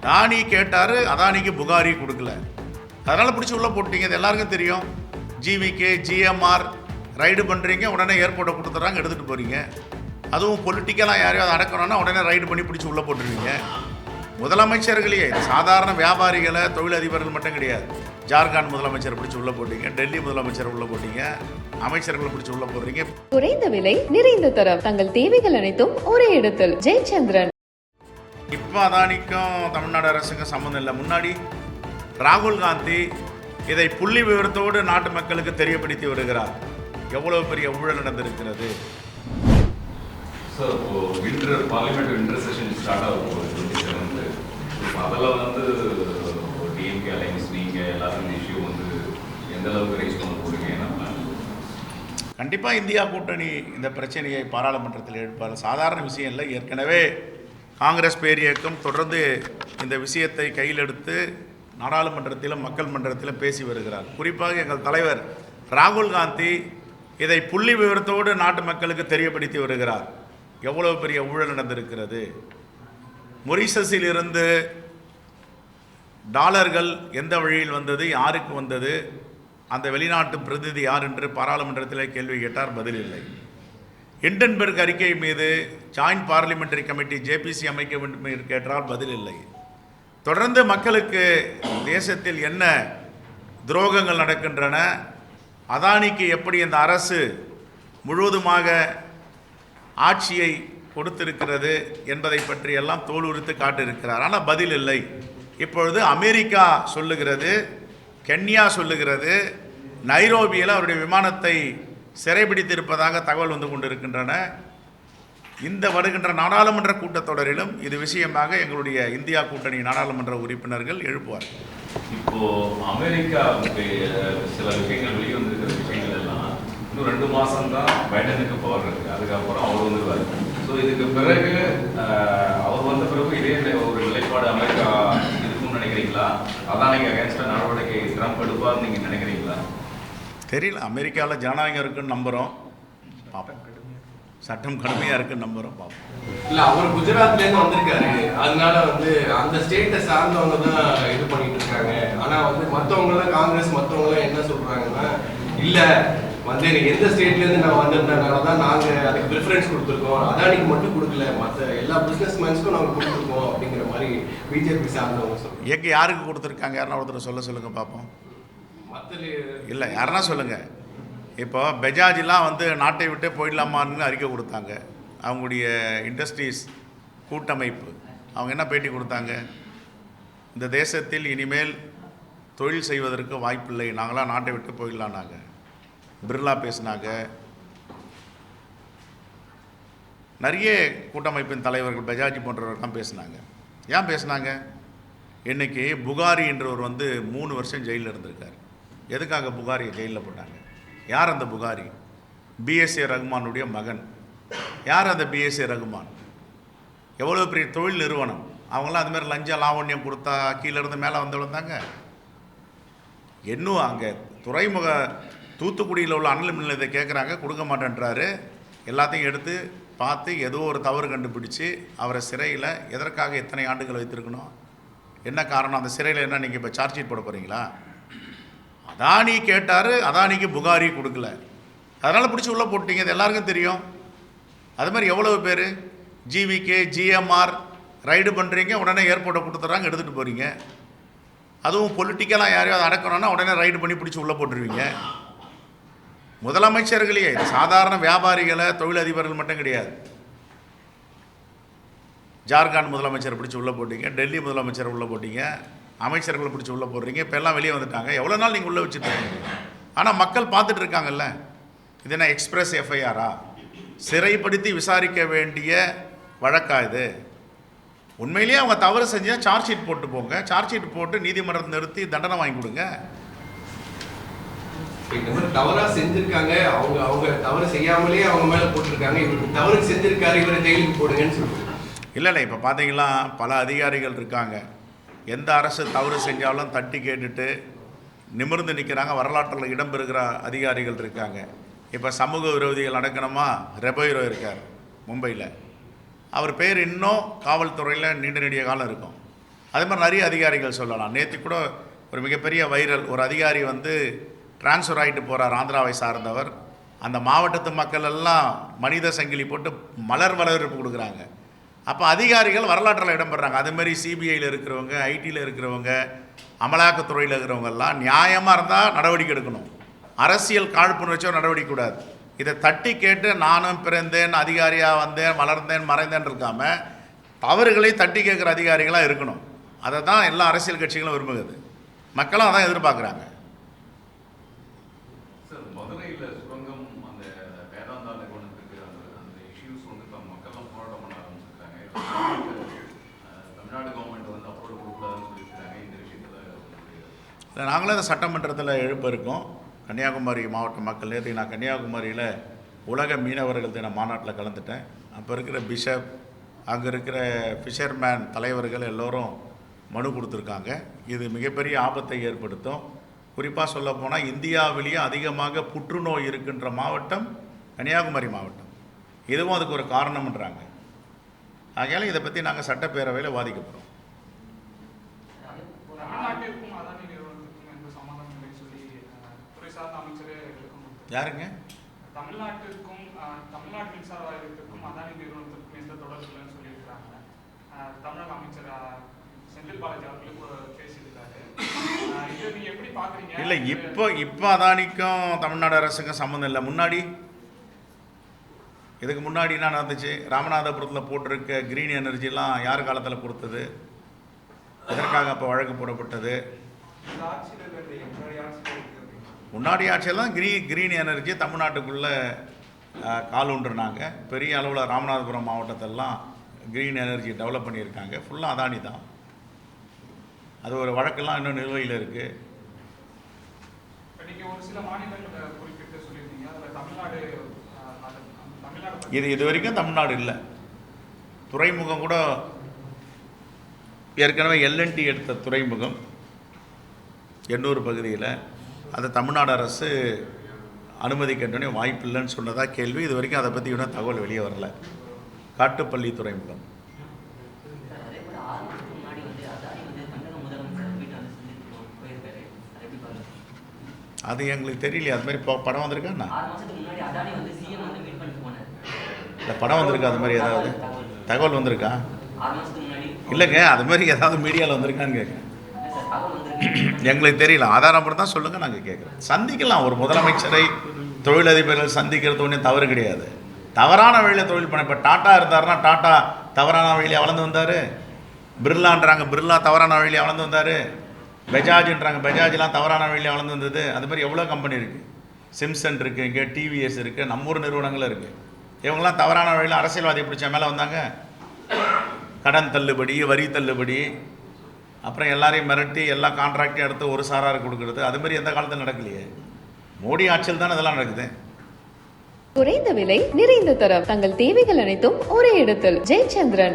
அதானி கேட்டார், அதானிக்கு புகாரி கொடுக்கல, அதனால் பிடிச்சி உள்ளே போட்டீங்க. இது எல்லாருக்கும் தெரியும். ஜிவிகே ஜிஎம்ஆர் ரைடு பண்ணுறீங்க, உடனே ஏர்போர்ட்டை கொடுத்துட்றாங்க, எடுத்துகிட்டு போகிறீங்க. அதுவும் பொலிட்டிக்கலாக யாரையும் அதை அடக்கணும்னா உடனே ரைடு பண்ணி பிடிச்சி உள்ளே போட்டுருவீங்க. முதலமைச்சர்களையே, சாதாரண வியாபாரிகளை தொழிலதிபர்கள் மட்டும் கிடையாது. ஜார்க்கண்ட் முதலமைச்சர் பிடிச்சி உள்ளே போட்டீங்க, டெல்லி முதலமைச்சர் உள்ளே போட்டீங்க, அமைச்சர்களை பிடிச்சி உள்ளே போடுறீங்க. குறைந்த விலை நிறைந்த தரம், தங்கள் தேவைகள் அனைத்தும் ஒரே இடத்தில். ஜெயச்சந்திரன். இப்போ அதானிக்கும் தமிழ்நாடு அரசுக்கும் சம்மந்தம் இல்லை. முன்னாடி ராகுல் காந்தி இதை புள்ளி விவரத்தோடு நாட்டு மக்களுக்கு தெரியப்படுத்தி வருகிறார். எவ்வளவு பெரிய ஊழல் நடந்திருக்கிறது. சார், இப்போ பார்லிமெண்ட் செஷன் ஸ்டார்ட் ஆகும் 27th. அதில் வந்து டிஎம்கே அலைன்ஸ் நீங்கள் எல்லாரும் இந்த இஷ்யூ வந்து எந்த அளவுக்கு ரைஸ் பண்ண போகிறீங்க? என்ன கண்டிப்பாக இந்தியா கூட்டணி இந்த பிரச்சனையை பாராளுமன்றத்தில் எழுப்பார். சாதாரண விஷயம் இல்லை. ஏற்கனவே காங்கிரஸ் பேரியக்கம் தொடர்ந்து இந்த விஷயத்தை கையில் எடுத்து நாடாளுமன்றத்திலும் மக்கள் மன்றத்திலும் பேசி வருகிறார். குறிப்பாக எங்கள் தலைவர் ராகுல் காந்தி இதை புள்ளி விவரத்தோடு நாட்டு மக்களுக்கு தெரியப்படுத்தி வருகிறார். எவ்வளவு பெரிய ஊழல் நடந்திருக்கிறது. மொரிஷஸில் இருந்து டாலர்கள் எந்த வழியில் வந்தது, யாருக்கு வந்தது, அந்த வெளிநாட்டு பிரதிநிதி யார் என்று பாராளுமன்றத்தில் கேள்வி கேட்டார், பதில் இல்லை. ஹிண்டன்பர்க் அறிக்கை மீது ஜாயிண்ட் பார்லிமெண்டரி கமிட்டி ஜேபிசி அமைக்க வேண்டும் என்று கேட்டால் பதில் இல்லை. தொடர்ந்து மக்களுக்கு தேசத்தில் என்ன துரோகங்கள் நடக்கின்றன, அதானிக்கு எப்படி இந்த அரசு முழுவதுமாக ஆட்சியை கொடுத்திருக்கிறது என்பதை பற்றி எல்லாம் தோலுரித்து காட்டியிருக்கிறார். ஆனால் பதில் இல்லை. இப்பொழுது அமெரிக்கா சொல்லுகிறது, கென்யா சொல்லுகிறது, நைரோபியில் அவருடைய விமானத்தை சிறைபிடித்திருப்பதாக தகவல் வந்து கொண்டிருக்கின்றன. இந்த வருகின்ற நாடாளுமன்ற கூட்டத்தொடரிலும் இது விஷயமாக எங்களுடைய இந்தியா கூட்டணி நாடாளுமன்ற உறுப்பினர்கள் எழுப்புவார். இப்போ அமெரிக்கா சில விஷயங்கள் வெளிவந்திருக்கிற விஷயங்கள் எல்லாம் இன்னும் 2 மாதம் தான் பைடனுக்கு பவர் இருக்கு. அதுக்கப்புறம் அவர் வந்துருவார். ஸோ இதுக்கு பிறகு அவர் வந்த பிறகு இதே ஒரு நிலைப்பாடு அமெரிக்கா இருக்கும்னு நினைக்கிறீங்களா? அதான் நீங்கள் அகேன்ஸ்டாக நடவடிக்கை ட்ரம்ப் எடுப்பார்னு நீங்கள் நினைக்கிறீங்களா? தெரியல. அமெரிக்காவில் ஜனநாயகம் இருக்குன்னு நம்புகிறோம், பார்ப்போம். சட்டம் கடுமையாக இருக்குன்னு நம்புகிறோம், பார்ப்போம். இல்லை, அவர் குஜராத்லேருந்து வந்திருக்காரு. அதனால வந்து அந்த ஸ்டேட்டை சார்ந்தவங்க தான் இது பண்ணிட்டு இருக்காங்க. ஆனால் வந்து மற்றவங்களாம் காங்கிரஸ் மற்றவங்களாம் என்ன சொல்கிறாங்கன்னா, இல்லை வந்து எந்த ஸ்டேட்லேருந்து நான் வந்திருந்தனால தான் நாங்கள் அதுக்கு ப்ரிஃபரன்ஸ் கொடுத்துருக்கோம், அதானிக்கு மட்டும் கொடுக்கல, மற்ற எல்லா பிஸ்னஸ் மேன்ஸ்க்கும் நாங்கள் கொடுத்துருக்கோம் அப்படிங்கிற மாதிரி பிஜேபி சார்ந்தவங்க சொல்லுங்கள். எங்கே யாருக்கு கொடுத்துருக்காங்க? யாருன்னா ஒருத்தர் சொல்லுங்கள் பார்ப்போம். இல்லை, யாருன்னா சொல்லுங்கள். இப்போ பெஜாஜெலாம் வந்து நாட்டை விட்டே போயிடலாமான்னு அறிக்கை கொடுத்தாங்க. அவங்களுடைய இண்டஸ்ட்ரீஸ் கூட்டமைப்பு அவங்க என்ன பேட்டி கொடுத்தாங்க? இந்த தேசத்தில் இனிமேல் தொழில் செய்வதற்கு வாய்ப்பில்லை, நாங்களாம் நாட்டை விட்டு போயிடலான்னாங்க. பிர்லா பேசினாங்க. நிறைய கூட்டமைப்பின் தலைவர்கள் பெஜாஜி போன்றவர்கள்லாம் பேசினாங்க. ஏன் பேசினாங்க? இன்றைக்கி புகாரி என்றவர் வந்து 3 வருஷம் ஜெயிலில் இருந்திருக்கார். எதுக்காக புகாரியை ஜெயிலில் போட்டாங்க? யார் அந்த புகாரி? பிஎஸ்ஏ ரகுமானுடைய மகன். யார் அந்த பிஎஸ்ஏ ரகுமான்? எவ்வளோ பெரிய தொழில் நிறுவனம். அவங்களாம் அதுமாதிரி லஞ்சம் லாவண்யம் கொடுத்தா கீழேருந்து மேலே வந்து விழுந்தாங்க. இன்னும் அங்கே துறைமுக தூத்துக்குடியில் உள்ள அனல் மில் இதை கேட்குறாங்க, கொடுக்க மாட்டேன்றாரு. எல்லாத்தையும் எடுத்து பார்த்து ஏதோ ஒரு தவறு கண்டுபிடிச்சி அவரை சிறையில் எதற்காக எத்தனை ஆண்டுகள் வைத்திருக்கணும்? என்ன காரணம்? அந்த சிறையில் என்ன நீங்கள் இப்போ சார்ஜ் ஷீட் போட போகிறீங்களா? அதானி கேட்டார், அதானிக்கு புகாரி கொடுக்கல, அதனால் பிடிச்சி உள்ளே போட்டீங்க. இது எல்லாருக்கும் தெரியும். அது மாதிரி எவ்வளவு பேர் ஜிவிகே ஜிஎம்ஆர் ரைடு பண்ணுறீங்க, உடனே ஏர்போர்ட்டை கொடுத்துட்றாங்க, எடுத்துகிட்டு போகிறீங்க. அதுவும் பொலிட்டிக்கலாக யாரையும் அதை அடக்கணும்னா உடனே ரைடு பண்ணி பிடிச்சி உள்ளே போட்டுருவீங்க. முதலமைச்சர்களையே, சாதாரண வியாபாரிகளை தொழிலதிபர்கள் மட்டும் கிடையாது. ஜார்க்கண்ட் முதலமைச்சர் பிடிச்சி உள்ளே போட்டீங்க, டெல்லி முதலமைச்சர் உள்ளே போட்டீங்க, அமைச்சர்களை பிடிச்சி உள்ளே போடுறீங்க. இப்போ எல்லாம் வெளியே வந்துட்டாங்க. எவ்வளோ நாள் நீங்கள் உள்ளே வச்சுருக்கீங்க? ஆனால் மக்கள் பார்த்துட்டு இருக்காங்கல்ல. இது என்ன எக்ஸ்பிரஸ் எஃப்ஐஆரா? சிறைப்படுத்தி விசாரிக்க வேண்டிய வழக்கா இது? உண்மையிலேயே அவங்க தவறு செஞ்சால் சார்ஜ் ஷீட் போட்டு போங்க. சார்ஜ் ஷீட் போட்டு நீதிமன்றத்தை நிறுத்தி தண்டனை வாங்கி கொடுங்க. இந்த மாதிரி தவறாக செஞ்சுருக்காங்க, அவங்க தவறு செய்யாமலே அவங்க மேலே போட்டிருக்காங்க, இவருக்கு தவறு செஞ்சுருக்காரு, இவரை ஜெயிலுக்கு போடுங்கன்னு சொல்லுவாங்க. இல்லை, இப்போ பார்த்தீங்கன்னா பல அதிகாரிகள் இருக்காங்க. எந்த அரசு தவறு செஞ்சாலும் தட்டி கேட்டுட்டு நிமிர்ந்து நிற்கிறாங்க. வரலாற்றில் இடம்பெறுகிற அதிகாரிகள் இருக்காங்க. இப்போ சமூக விரோதிகள் நடக்கணுமா? ரெபோயிரோ இருக்கார் மும்பையில். அவர் பேர் இன்னும் காவல்துறையில் நீண்ட நெடிய காலம் இருக்கும். அதே மாதிரி நிறைய அதிகாரிகள் சொல்லலாம். நேற்று கூட ஒரு மிகப்பெரிய வைரல், ஒரு அதிகாரி வந்து டிரான்ஸ்ஃபர் ஆகிட்டு போகிறார், ஆந்திராவை சார்ந்தவர். அந்த மாவட்டத்து மக்கள் எல்லாம் மனித சங்கிலி போட்டு மலர் வரவேற்பு கொடுக்குறாங்க. அப்போ அதிகாரிகள் வரலாற்றில் இடம்பெறாங்க. அதுமாரி சிபிஐயில் இருக்கிறவங்க, ஐடியில் இருக்கிறவங்க, அமலாக்கத்துறையில் இருக்கிறவங்கெல்லாம் நியாயமாக இருந்தால் நடவடிக்கை எடுக்கணும். அரசியல் காழ்ப்புணர்ச்சியோ நடவடிக்கை கூடாது. இதை தட்டி கேட்டு நானும் பிறந்தேன், அதிகாரியாக வந்தேன், வளர்ந்தேன், மறைந்தேன் இருக்காமல் தவறுகளை தட்டி கேட்குற அதிகாரிகளாக இருக்கணும். அதை தான் எல்லா அரசியல் கட்சிகளும் விரும்புகிறது, மக்களும் அதான் எதிர்பார்க்குறாங்க. சார், மதுரையில் சுரங்கம் அந்த வேதாந்தா நிறுவனத்துக்கு அந்த இஷ்யூஸ் வந்து மக்கள்லாம் போராட்டம் பண்ண ஆரம்பிச்சிருக்காங்க. தமிழ்நாடு கவர்மெண்ட் வந்து அப்ரோட் கொடுக்கூடாதுன்னு சொல்லியிருக்காங்க. இந்த விஷயத்தில் நாங்களும் இந்த சட்டமன்றத்தில் எழுப்ப இருக்கோம். கன்னியாகுமரி மாவட்ட மக்கள், நேற்று நான் கன்னியாகுமரியில் உலக மீனவர்கள் தின மாநாட்டில் கலந்துட்டேன். அப்போ இருக்கிற பிஷப், அங்கே இருக்கிற ஃபிஷர்மேன் தலைவர்கள் எல்லோரும் மனு கொடுத்துருக்காங்க. இது மிகப்பெரிய ஆபத்தை ஏற்படுத்தும். குறிப்பாக சொல்லப்போனால் இந்தியாவிலேயே அதிகமாக புற்றுநோய் இருக்கின்ற மாவட்டம் கன்னியாகுமரி மாவட்டம். இதுவும் அதுக்கு ஒரு காரணம்ன்றாங்க. ஆகையால் இதை பற்றி நாங்கள் சட்டப்பேரவையில் வாதிக்க போகிறோம். யாருங்க? தமிழ்நாட்டிற்கும் தமிழ்நாடு மின்சார வாரியத்திற்கும் அதானி நிறுவனத்திற்கும் எந்த தொடர்பு இல்லைன்னு சொல்லியிருக்கிறாங்க. தமிழக அமைச்சர் செந்தில் பாலாஜி அவர்களும் பேசியிருக்காரு. இதை நீங்க எப்படி பாக்குறீங்க? இல்லை, இப்போ அதானிக்கும் தமிழ்நாடு அரசுக்கும் சம்மந்தம் இல்லை. முன்னாடி இதுக்கு முன்னாடி என்ன நடந்துச்சு? ராமநாதபுரத்தில் போட்டிருக்க கிரீன் எனர்ஜிலாம் யார் காலத்தில் கொடுத்தது? எதற்காக அப்போ வழக்கு போடப்பட்டது? முன்னாடி ஆட்சியில் தான் கிரீன் எனர்ஜி தமிழ்நாட்டுக்குள்ளே கால் ஊன்றுனாங்க. பெரிய அளவில் ராமநாதபுரம் மாவட்டத்தெல்லாம் கிரீன் எனர்ஜி டெவலப் பண்ணியிருக்காங்க. ஃபுல்லாக அதானி தான். அது ஒரு வழக்கெல்லாம் இன்னும் நிலுவையில் இருக்குது. இது வரைக்கும் தமிழ்நாடு இல்லை. துறைமுகம் கூட ஏற்கனவே எல்என்டி எடுத்த துறைமுகம் எண்ணூர் பகுதியில் அதை தமிழ்நாடு அரசு அனுமதிக்கணுன்னே வாய்ப்பு இல்லைன்னு சொன்னதாக கேள்வி. இது வரைக்கும் அதை பற்றி இன்னும் தகவல் வெளியே வரல. காட்டுப்பள்ளி துறைமுகம் அது எங்களுக்கு தெரியலையே. அது மாதிரி படம் வந்திருக்காண்ணா? இல்லை, படம் வந்திருக்கா? அது மாதிரி ஏதாவது தகவல் வந்திருக்கா? இல்லைங்க, அது மாதிரி ஏதாவது மீடியாவில் வந்திருக்கான்னு கேட்குறேன். எங்களுக்கு தெரியல. ஆதாரப்படி தான் சொல்லுங்கள், நாங்கள் கேட்குறோம். சந்திக்கலாம். ஒரு முதலமைச்சரை தொழிலதிபர்கள் சந்திக்கிறது ஒன்றும் தவறு கிடையாது. தவறான வழியில் தொழில் பண்ண, இப்போ டாட்டா இருந்தாருன்னா டாட்டா தவறான வழியில் வளர்ந்து வந்தார். பிர்லான்றாங்க, பிர்லா தவறான வழியில் வளர்ந்து வந்தார். பெஜாஜ்ன்றாங்க, பெஜாஜ்லாம் தவறான வழியில் வளர்ந்து வந்தது. அது மாதிரி எவ்வளோ கம்பெனி இருக்குது. சிம்சன் இருக்குது, இங்கே டிவிஎஸ் இருக்குது, நம்ம ஊர் நிறுவனங்களும் இருக்குது. இவங்கெல்லாம் தவறான வழியில் அரசியல்வாதி பிடிச்ச மேலே வந்தாங்க. கடன் தள்ளுபடி, வரி தள்ளுபடி, அப்புறம் எல்லாரையும் மிரட்டி எல்லா கான்ட்ராக்டையும் எடுத்து ஒரு சாராரு கொடுக்குறது. அது மாதிரி எந்த காலத்தில் நடக்கலையே. மோடி ஆட்சியில் தானே இதெல்லாம் நடக்குது. குறைந்த விலை, நிறைந்த தரம், தங்கள் தேவைகள் அனைத்தும் ஒரே இடத்தில். ஜெயச்சந்திரன்.